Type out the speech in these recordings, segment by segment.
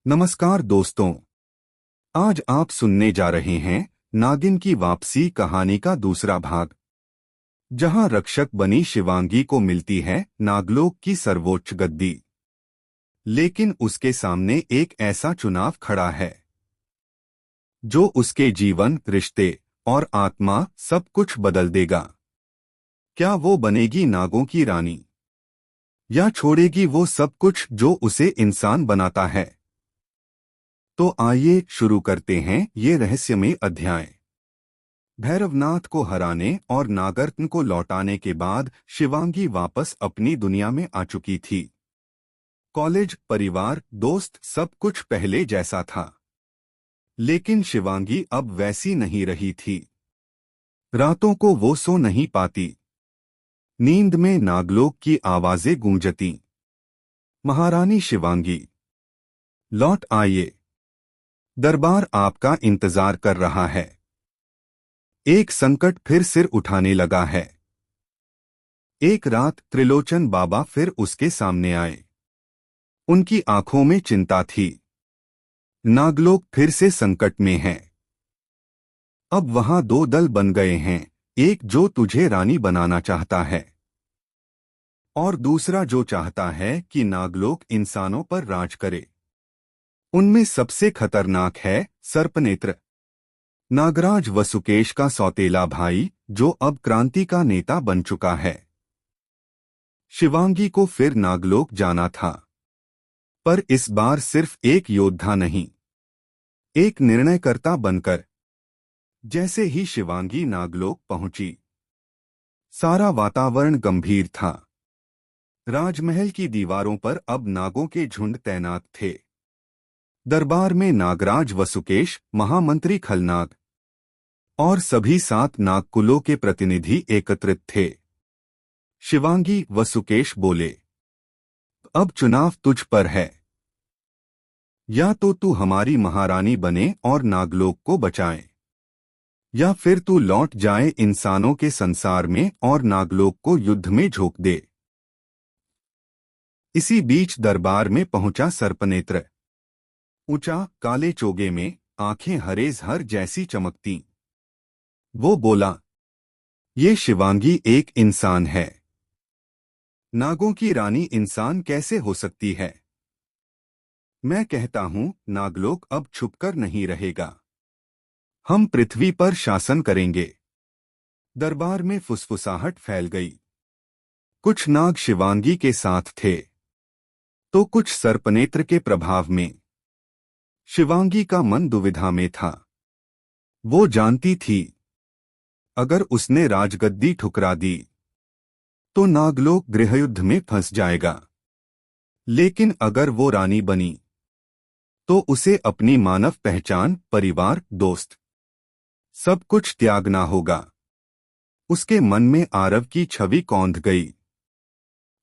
नमस्कार दोस्तों। आज आप सुनने जा रहे हैं नागिन की वापसी कहानी का दूसरा भाग, जहां रक्षक बनी शिवांगी को मिलती है नागलोक की सर्वोच्च गद्दी। लेकिन उसके सामने एक ऐसा चुनाव खड़ा है जो उसके जीवन, रिश्ते और आत्मा सब कुछ बदल देगा। क्या वो बनेगी नागों की रानी, या छोड़ेगी वो सब कुछ जो उसे इंसान बनाता है? तो आइए शुरू करते हैं ये रहस्यमय अध्याय। भैरवनाथ को हराने और नागरत्न को लौटाने के बाद शिवांगी वापस अपनी दुनिया में आ चुकी थी। कॉलेज, परिवार, दोस्त, सब कुछ पहले जैसा था। लेकिन शिवांगी अब वैसी नहीं रही थी। रातों को वो सो नहीं पाती। नींद में नागलोक की आवाजें गूंजती। महारानी शिवांगी, लौट आइए। दरबार आपका इंतजार कर रहा है। एक संकट फिर सिर उठाने लगा है। एक रात त्रिलोचन बाबा फिर उसके सामने आए। उनकी आंखों में चिंता थी। नागलोक फिर से संकट में है। अब वहां दो दल बन गए हैं, एक जो तुझे रानी बनाना चाहता है और दूसरा जो चाहता है कि नागलोक इंसानों पर राज करे। उनमें सबसे खतरनाक है सर्पनेत्र, नागराज वसुकेश का सौतेला भाई, जो अब क्रांति का नेता बन चुका है। शिवांगी को फिर नागलोक जाना था, पर इस बार सिर्फ एक योद्धा नहीं, एक निर्णयकर्ता बनकर। जैसे ही शिवांगी नागलोक पहुंची, सारा वातावरण गंभीर था। राजमहल की दीवारों पर अब नागों के झुंड तैनात थे। दरबार में नागराज वसुकेश, महामंत्री खलनाग और सभी 7 नागकुलों के प्रतिनिधि एकत्रित थे। शिवांगी, वसुकेश बोले, अब चुनाव तुझ पर है। या तो तू हमारी महारानी बने और नागलोक को बचाए, या फिर तू लौट जाए इंसानों के संसार में और नागलोक को युद्ध में झोंक दे। इसी बीच दरबार में पहुंचा सर्पनेत्र। ऊंचा, काले चोगे में, आंखें हरेजहर जैसी चमकती। वो बोला, ये शिवांगी एक इंसान है। नागों की रानी इंसान कैसे हो सकती है? मैं कहता हूं, नागलोक अब छुपकर नहीं रहेगा। हम पृथ्वी पर शासन करेंगे। दरबार में फुसफुसाहट फैल गई। कुछ नाग शिवांगी के साथ थे, तो कुछ सर्पनेत्र के प्रभाव में। शिवांगी का मन दुविधा में था। वो जानती थी, अगर उसने राजगद्दी ठुकरा दी तो नागलोक गृहयुद्ध में फंस जाएगा। लेकिन अगर वो रानी बनी तो उसे अपनी मानव पहचान, परिवार, दोस्त, सब कुछ त्यागना होगा। उसके मन में आरव की छवि कौंध गई।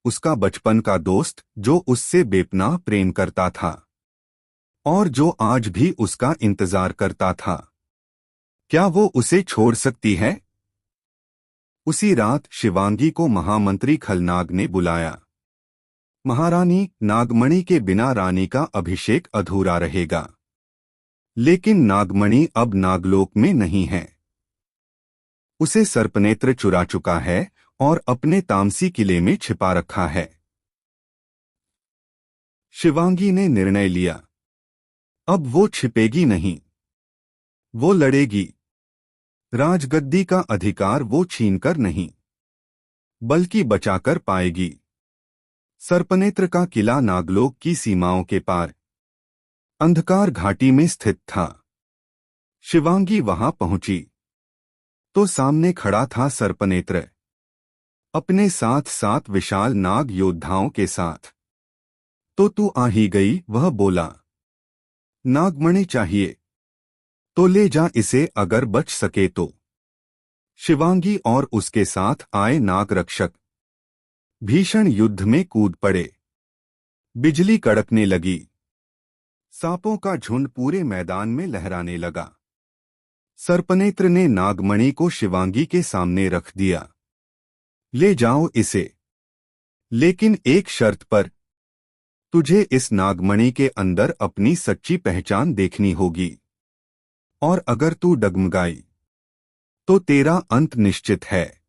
उसका बचपन का दोस्त, जो उससे बेपनाह प्रेम करता था और जो आज भी उसका इंतजार करता था। क्या वो उसे छोड़ सकती है? उसी रात शिवांगी को महामंत्री खलनाग ने बुलाया। महारानी, नागमणि के बिना रानी का अभिषेक अधूरा रहेगा। लेकिन नागमणि अब नागलोक में नहीं है। उसे सर्पनेत्र चुरा चुका है और अपने तामसी किले में छिपा रखा है। शिवांगी ने निर्णय लिया। अब वो छिपेगी नहीं, वो लड़ेगी। राजगद्दी का अधिकार वो छीनकर नहीं, बल्कि बचाकर पाएगी। सर्पनेत्र का किला नागलोक की सीमाओं के पार अंधकार घाटी में स्थित था। शिवांगी वहां पहुंची तो सामने खड़ा था सर्पनेत्र, अपने साथ 7 विशाल नाग योद्धाओं के साथ। तो तू आ ही गई, वह बोला। नागमणि चाहिए तो ले जा इसे, अगर बच सके तो। शिवांगी और उसके साथ आए नाग रक्षक भीषण युद्ध में कूद पड़े। बिजली कड़कने लगी। सांपों का झुंड पूरे मैदान में लहराने लगा। सर्पनेत्र ने नागमणि को शिवांगी के सामने रख दिया। ले जाओ इसे, लेकिन एक शर्त पर। तुझे इस नागमणि के अंदर अपनी सच्ची पहचान देखनी होगी, और अगर तू डगमगाई तो तेरा अंत निश्चित है।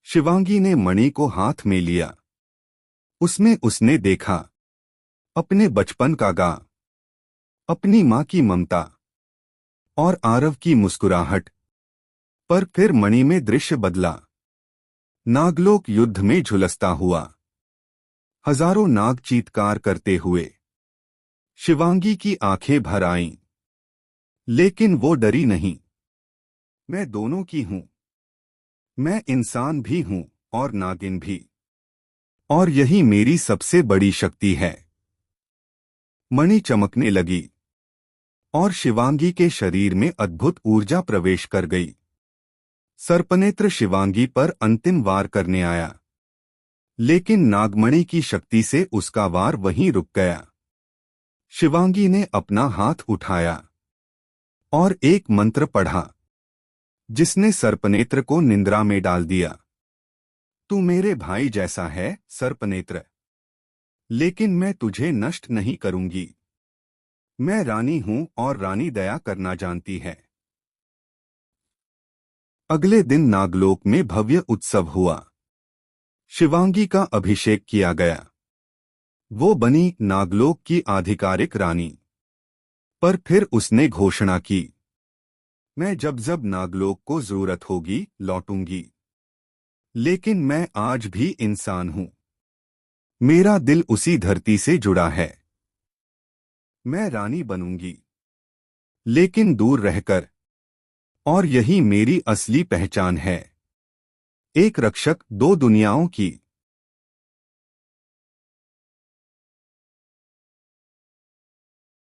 शिवांगी ने मणि को हाथ में लिया। उसमें उसने देखा अपने बचपन का गांव, अपनी मां की ममता और आरव की मुस्कुराहट। पर फिर मणि में दृश्य बदला। नागलोक युद्ध में झुलसता हुआ, हजारों नाग चीत्कार करते हुए। शिवांगी की आंखें भर आईं, लेकिन वो डरी नहीं। मैं दोनों की हूं। मैं इंसान भी हूं और नागिन भी, और यही मेरी सबसे बड़ी शक्ति है। मणि चमकने लगी और शिवांगी के शरीर में अद्भुत ऊर्जा प्रवेश कर गई। सर्पनेत्र शिवांगी पर अंतिम वार करने आया, लेकिन नागमणि की शक्ति से उसका वार वहीं रुक गया। शिवांगी ने अपना हाथ उठाया और एक मंत्र पढ़ा, जिसने सर्पनेत्र को निंद्रा में डाल दिया। तू मेरे भाई जैसा है सर्पनेत्र, लेकिन मैं तुझे नष्ट नहीं करूंगी। मैं रानी हूं और रानी दया करना जानती है। अगले दिन नागलोक में भव्य उत्सव हुआ। शिवांगी का अभिषेक किया गया। वो बनी नागलोक की आधिकारिक रानी। पर फिर उसने घोषणा की, मैं जब जब नागलोक को जरूरत होगी लौटूंगी। लेकिन मैं आज भी इंसान हूं। मेरा दिल उसी धरती से जुड़ा है। मैं रानी बनूंगी, लेकिन दूर रहकर। और यही मेरी असली पहचान है, एक रक्षक दो दुनियाओं की।